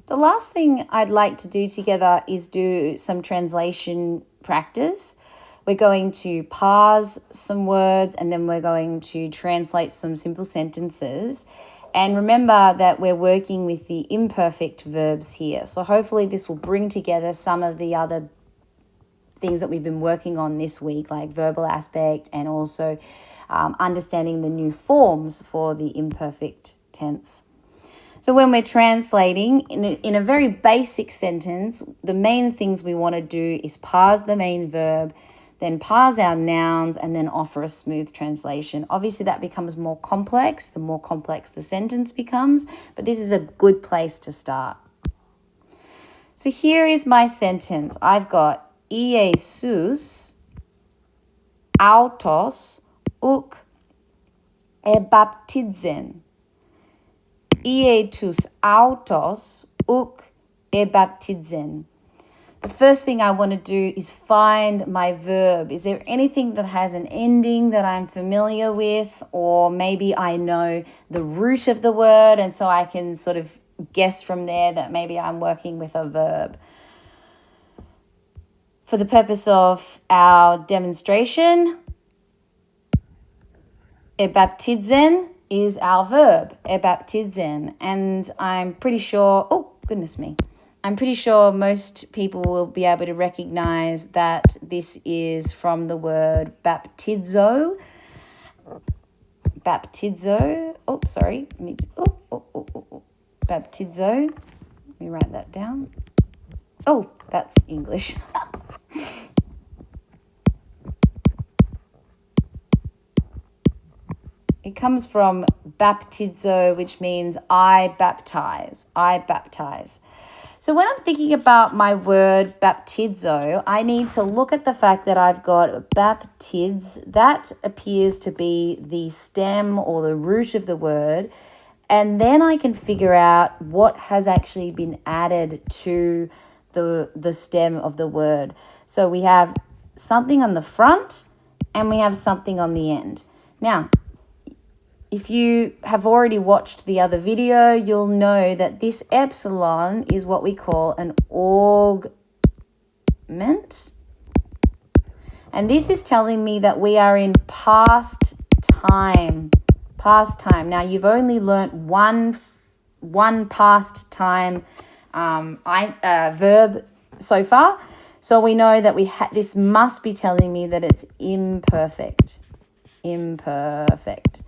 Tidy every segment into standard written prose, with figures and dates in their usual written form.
The last thing I'd like to do together is do some translation practice. We're going to parse some words and then we're going to translate some simple sentences. And remember that we're working with the imperfect verbs here. So hopefully this will bring together some of the other things that we've been working on this week, like verbal aspect and also understanding the new forms for the imperfect tense. So when we're translating in a very basic sentence, the main things we want to do is parse the main verb, then parse our nouns, and then offer a smooth translation. Obviously, that becomes more complex, the more complex the sentence becomes, but this is a good place to start. So here is my sentence. I've got Iesus autos uk ebaptizen. Ietus autos uk ebaptizen. The first thing I want to do is find my verb. Is there anything that has an ending that I'm familiar with, or maybe I know the root of the word and so I can sort of guess from there that maybe I'm working with a verb. For the purpose of our demonstration, ebaptizen is our verb, ebaptizen. And I'm pretty sure, I'm pretty sure most people will be able to recognize that this is from the word baptizo. Baptizo. Baptizo. Let me write that down. Oh, that's English. It comes from baptizo, which means I baptize. I baptize. So when I'm thinking about my word baptizo, I need to look at the fact that I've got baptiz. That appears to be the stem or the root of the word. And then I can figure out what has actually been added to the stem of the word. So we have something on the front and we have something on the end. Now, if you have already watched the other video, you'll know that this epsilon is what we call an augment. And this is telling me that we are in past time. Past time. Now, you've only learnt one past time verb so far. So we know that this must be telling me that it's imperfect. Imperfect.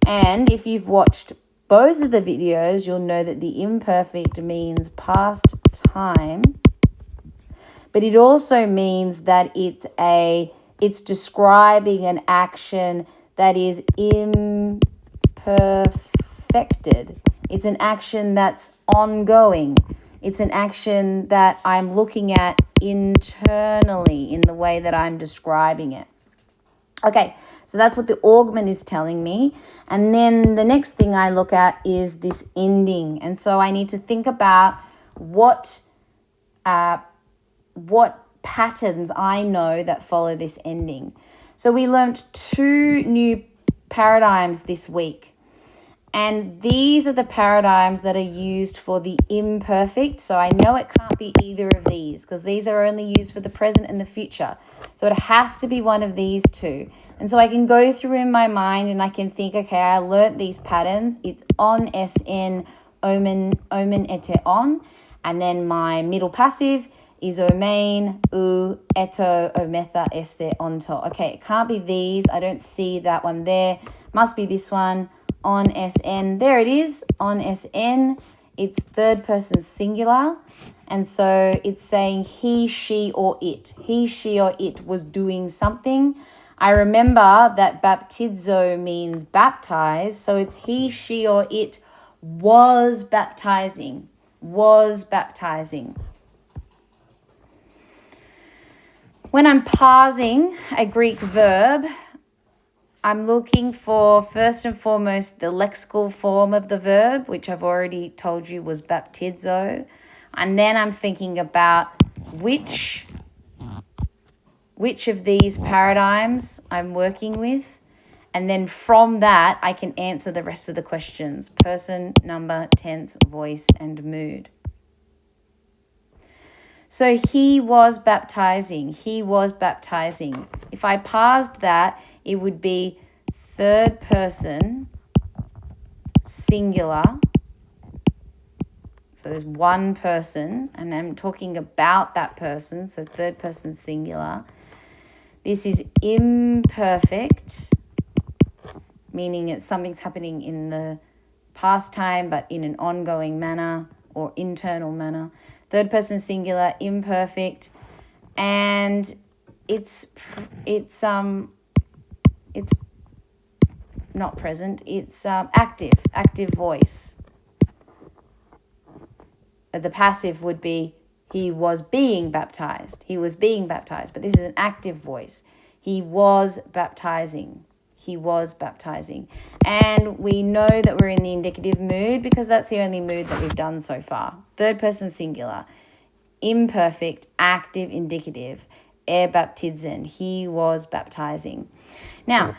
And if you've watched both of the videos, you'll know that the imperfect means past time, but it also means that it's describing an action that is imperfected. It's an action that's ongoing. It's an action that I'm looking at internally in the way that I'm describing it. Okay, so that's what the augment is telling me. And then the next thing I look at is this ending. And so I need to think about what patterns I know that follow this ending. So we learned 2 new paradigms this week. And these are the paradigms that are used for the imperfect. So I know it can't be either of these because these are only used for the present and the future. So it has to be one of these 2. And so I can go through in my mind and I can think, okay, I learnt these patterns. It's on, SN, omen, ete, on. And then my middle passive is omein, u, eto, ometha, este, onto. Okay, it can't be these. I don't see that one there. Must be this one. On SN, there it is, on SN, it's third person singular, and so it's saying he, she, or it. He, she, or it was doing something. I remember that baptizo means baptize, so it's he, she, or it was baptizing, was baptizing. When I'm parsing a Greek verb, I'm looking for, first and foremost, the lexical form of the verb, which I've already told you was baptizo. And then I'm thinking about which of these paradigms I'm working with. And then from that, I can answer the rest of the questions: person, number, tense, voice, and mood. So he was baptizing. He was baptizing. If I paused that, it would be third person singular. So there's one person, and I'm talking about that person, so third person singular. This is imperfect, meaning it's something's happening in the past time, but in an ongoing manner or internal manner. Third person singular, imperfect, and it's not present. It's active voice. The passive would be he was being baptized. He was being baptized, but this is an active voice. He was baptizing. He was baptizing. And we know that we're in the indicative mood because that's the only mood that we've done so far. Third person singular, imperfect, active, indicative, baptizen. He was baptizing. Now,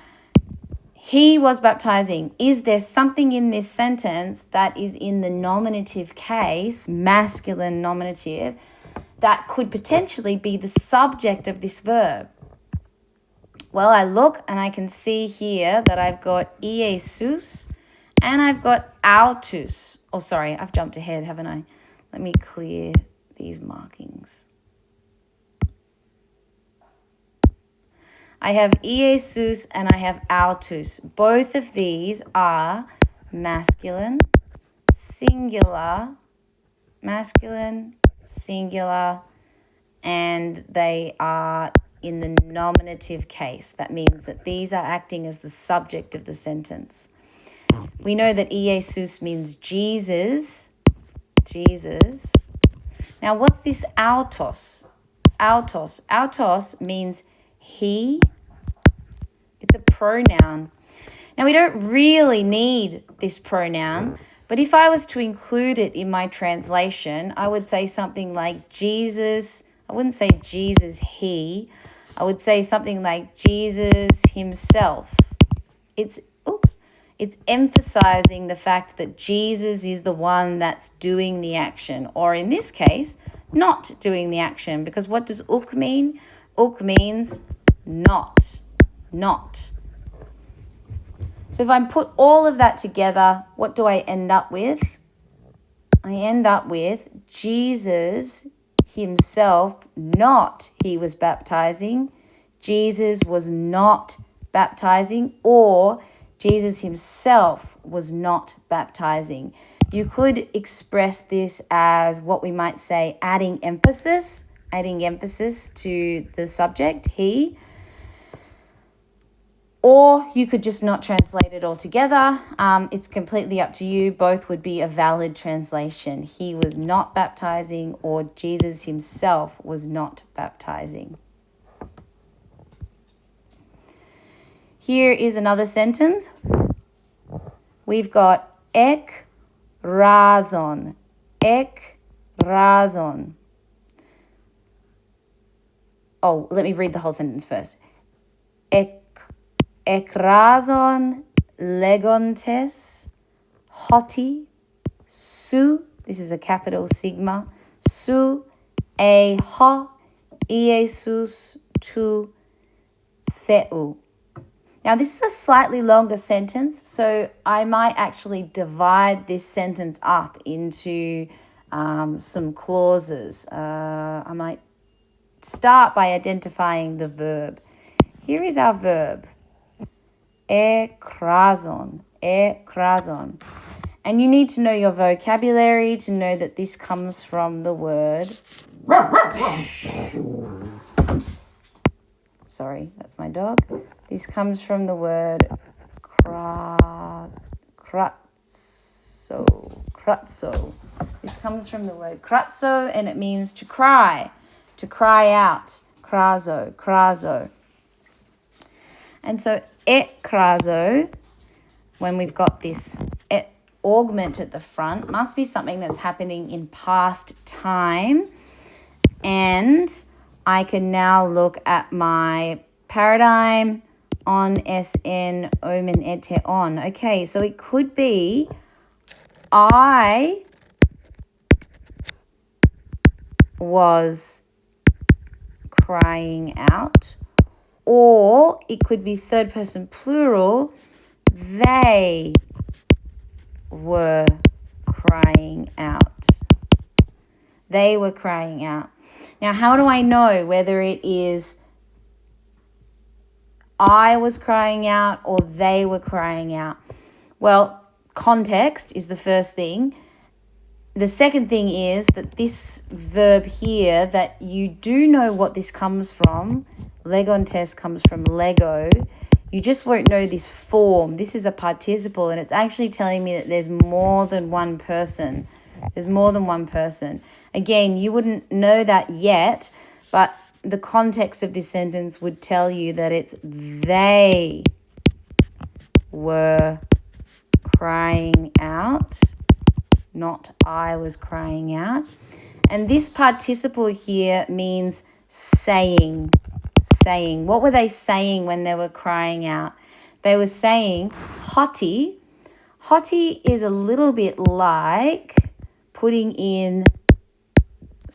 he was baptizing. Is there something in this sentence that is in the nominative case, masculine nominative, that could potentially be the subject of this verb? Well, I look and I can see here that I've got Iesus and I've got autus. Oh, sorry, I've jumped ahead, haven't I? Let me clear these markings. I have Iesus and I have autus. Both of these are masculine, singular, and they are in the nominative case. That means that these are acting as the subject of the sentence. We know that Iesus means Jesus. Now, what's this autos? Autos means he. It's a pronoun. Now, we don't really need this pronoun, but if I was to include it in my translation, I would say something like Jesus. I wouldn't say Jesus he. I would say something like Jesus himself. It's emphasizing the fact that Jesus is the one that's doing the action, or in this case, not doing the action, because what does uk mean? Uk means not. So if I put all of that together, what do I end up with? I end up with Jesus himself, not he was baptizing. Jesus was not baptizing, or Jesus himself was not baptizing. You could express this as what we might say adding emphasis to the subject, he. Or you could just not translate it altogether. It's completely up to you. Both would be a valid translation. He was not baptizing, or Jesus himself was not baptizing. Here is another sentence. We've got ek razon. Oh, let me read the whole sentence first. Ekrazon legontes hoti su, this is a capital sigma, su e ho Iesus tu theu. Now, this is a slightly longer sentence, so I might actually divide this sentence up into some clauses. I might start by identifying the verb. Here is our verb. Ekrazon. And you need to know your vocabulary to know that this comes from the word. Sorry, that's my dog. This comes from the word kratso. This comes from the word kratso, and it means to cry out. Krazo. And so ekrazo, when we've got this augment at the front, must be something that's happening in past time. And I can now look at my paradigm on SN omen ete on. Okay, so it could be I was crying out. Or it could be third person plural. They were crying out. They were crying out. Now, how do I know whether it is I was crying out or they were crying out? Well, context is the first thing. The second thing is that this verb here, that you do know what this comes from, legontes comes from Lego, you just won't know this form. This is a participle, and it's actually telling me that there's more than one person. There's more than one person. Again, you wouldn't know that yet, but the context of this sentence would tell you that it's they were crying out, not I was crying out. And this participle here means saying. Saying. What were they saying when they were crying out? They were saying hoti. Hoti is a little bit like putting in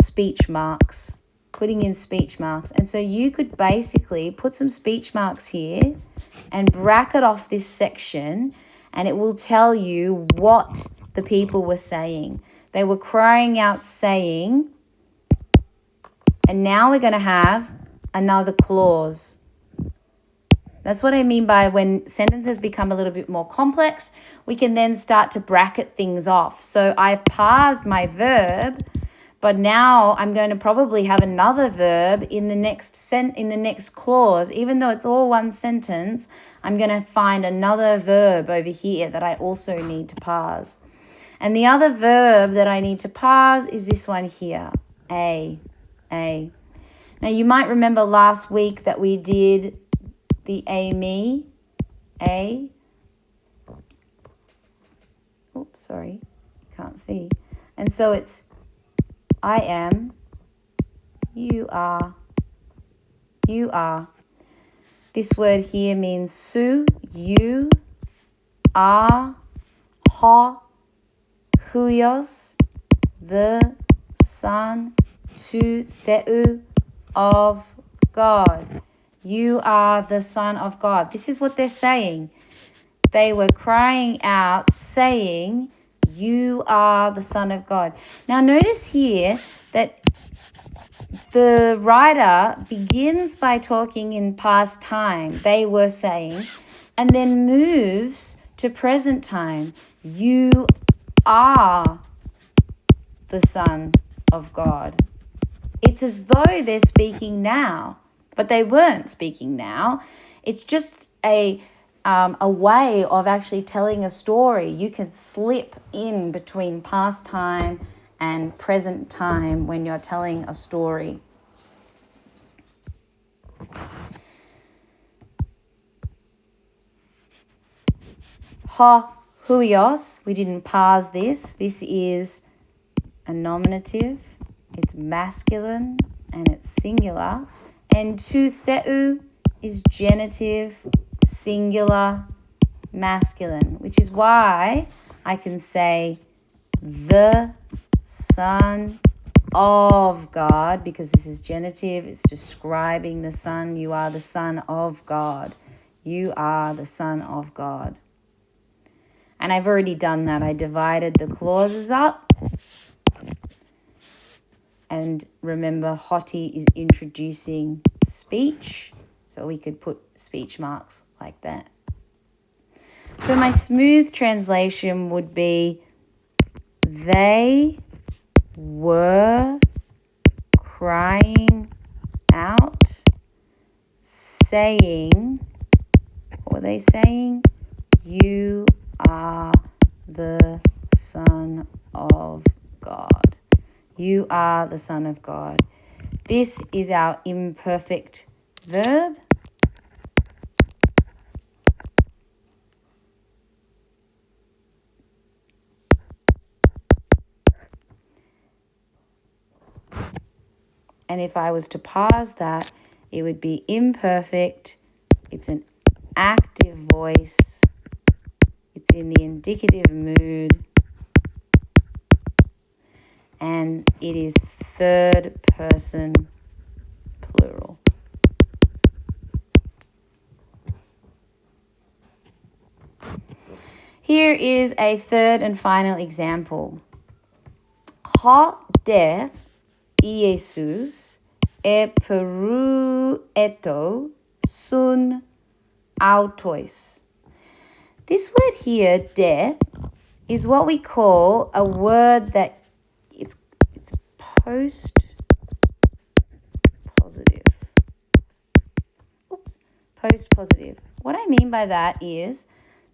speech marks. Putting in speech marks. And so you could basically put some speech marks here and bracket off this section, and it will tell you what the people were saying. They were crying out saying, and now we're going to have another clause. That's what I mean by when sentences become a little bit more complex, we can then start to bracket things off. So I've parsed my verb, but now I'm going to probably have another verb in the next clause. Even though it's all one sentence, I'm going to find another verb over here that I also need to parse. And the other verb that I need to parse is this one here, a. Now, you might remember last week that we did the me, a. Oops, sorry, can't see. And so it's I am, you are, you are. This word here means su, you, are, ho, huios, the son, tu, theu, of God. You are the Son of God. This is what they're saying. They were crying out, saying, you are the Son of God. Now notice here that the writer begins by talking in past time. They were saying, and then moves to present time. You are the Son of God. It's as though they're speaking now, but they weren't speaking now. It's just a way of actually telling a story. You can slip in between past time and present time when you're telling a story. Ho, huios, we didn't parse this. This is a nominative. It's masculine and it's singular. And tu theu is genitive, singular, masculine, which is why I can say the Son of God, because this is genitive. It's describing the Son. You are the Son of God. You are the Son of God. And I've already done that. I divided the clauses up. And remember, hoti is introducing speech. So we could put speech marks like that. So my smooth translation would be, they were crying out, saying, what were they saying? You are the Son of God. You are the Son of God. This is our imperfect verb. And if I was to parse that, it would be imperfect. It's an active voice. It's in the indicative mood. and it is third person plural. Here is a third and final example. 헛되 Iesus eperueto sun autois. This word here, de, is what we call a word that it's post positive. What I mean by that is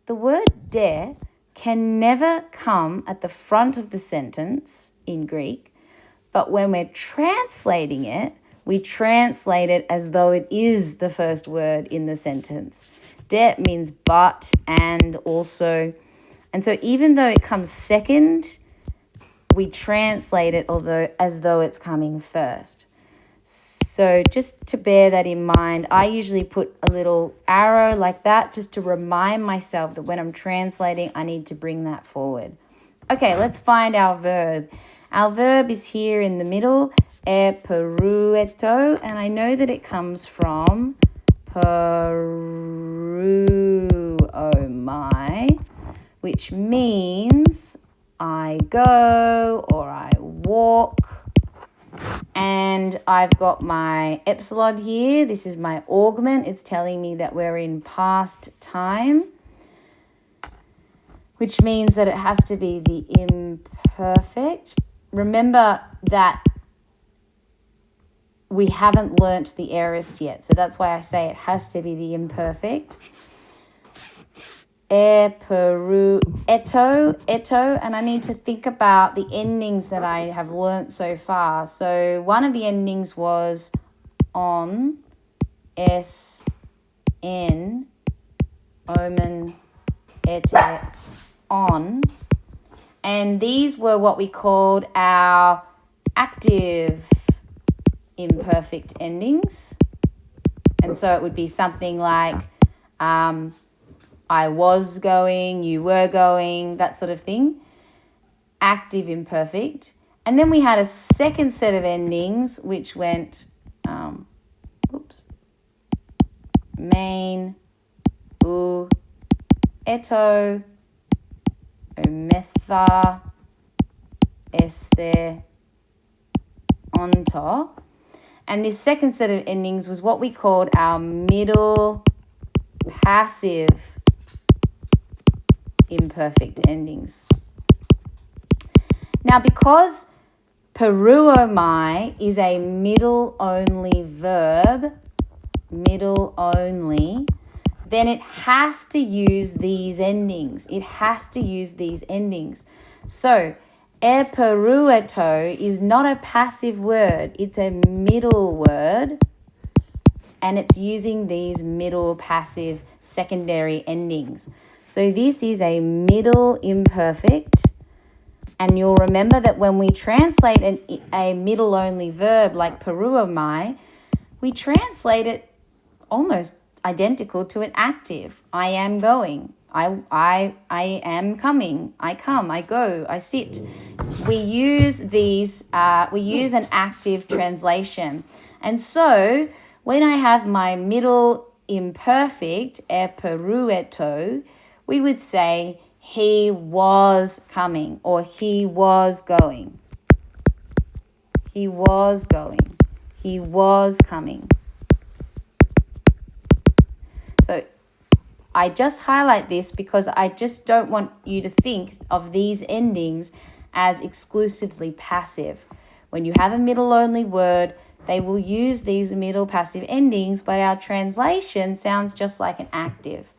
the word de can never come at the front of the sentence in Greek, but when we're translating it, we translate it as though it is the first word in the sentence. De means but, and, also. And so even though it comes second, we translate it as though it's coming first. So just to bear that in mind, I usually put a little arrow like that just to remind myself that when I'm translating, I need to bring that forward. Okay, let's find our verb. Our verb is here in the middle, eperueto, and I know that it comes from peruomai, which means I go or I walk. And I've got my epsilon here. This is my augment. It's telling me that we're in past time, which means that it has to be the imperfect. Remember that we haven't learnt the aorist yet, so that's why I say it has to be the imperfect. Eto, and I need to think about the endings that I have learnt so far. So one of the endings was on, s, n, omen, ete, on. And these were what we called our active imperfect endings. And so it would be something like I was going, you were going, that sort of thing. Active imperfect. And then we had a second set of endings which went, main, u, eto, ometha, este, onto. And this second set of endings was what we called our middle passive imperfect endings. Now, because peruomai is a middle-only verb, middle only, then it has to use these endings. It has to use these endings. So, eperueto is not a passive word. It's a middle word, and it's using these middle passive secondary endings. So this is a middle imperfect, and you'll remember that when we translate a middle-only verb like peruomai, we translate it almost identical to an active. I am going. I am coming. I come. I go. I sit. We use these. We use an active translation, and so when I have my middle imperfect eperueto, we would say he was coming or he was going. He was going. He was coming. So I just highlight this because I just don't want you to think of these endings as exclusively passive. When you have a middle-only word, they will use these middle passive endings, but our translation sounds just like an active.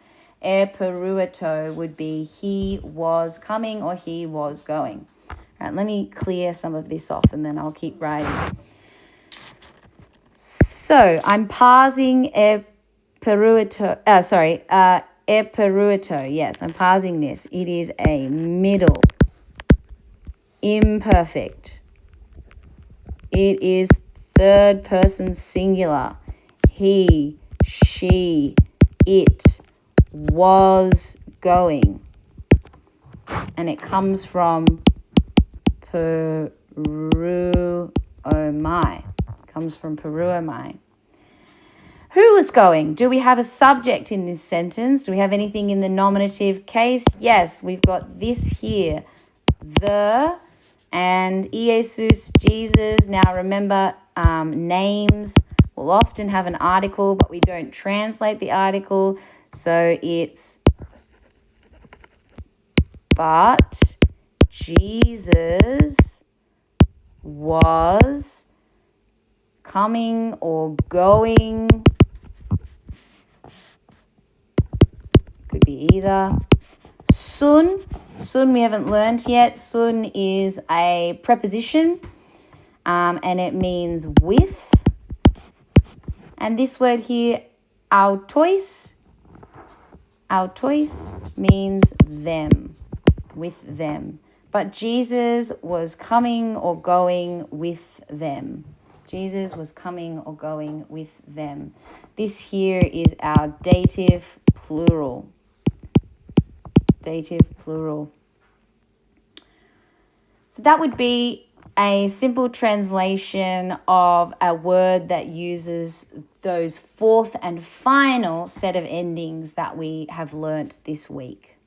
Eperueto would be he was coming or he was going. All right, let me clear some of this off and then I'll keep writing. So I'm parsing eperueto. Yes, I'm parsing this. It is a middle imperfect. It is third person singular. He, she, it was going. And it comes from peruomai. Peruomai. Comes from Peruomai. Who is going? Do we have a subject in this sentence? Do we have anything in the nominative case? Yes, we've got this here. The and Jesus, Jesus. Now remember, names will often have an article, but we don't translate the article. So it's but Jesus was coming or going. Could be either. Sun we haven't learned yet. Sun is a preposition and it means with. And this word here, autois means them, with them. But Jesus was coming or going with them. Jesus was coming or going with them. This here is our dative plural. Dative plural. So that would be a simple translation of a word that uses those fourth and final set of endings that we have learnt this week.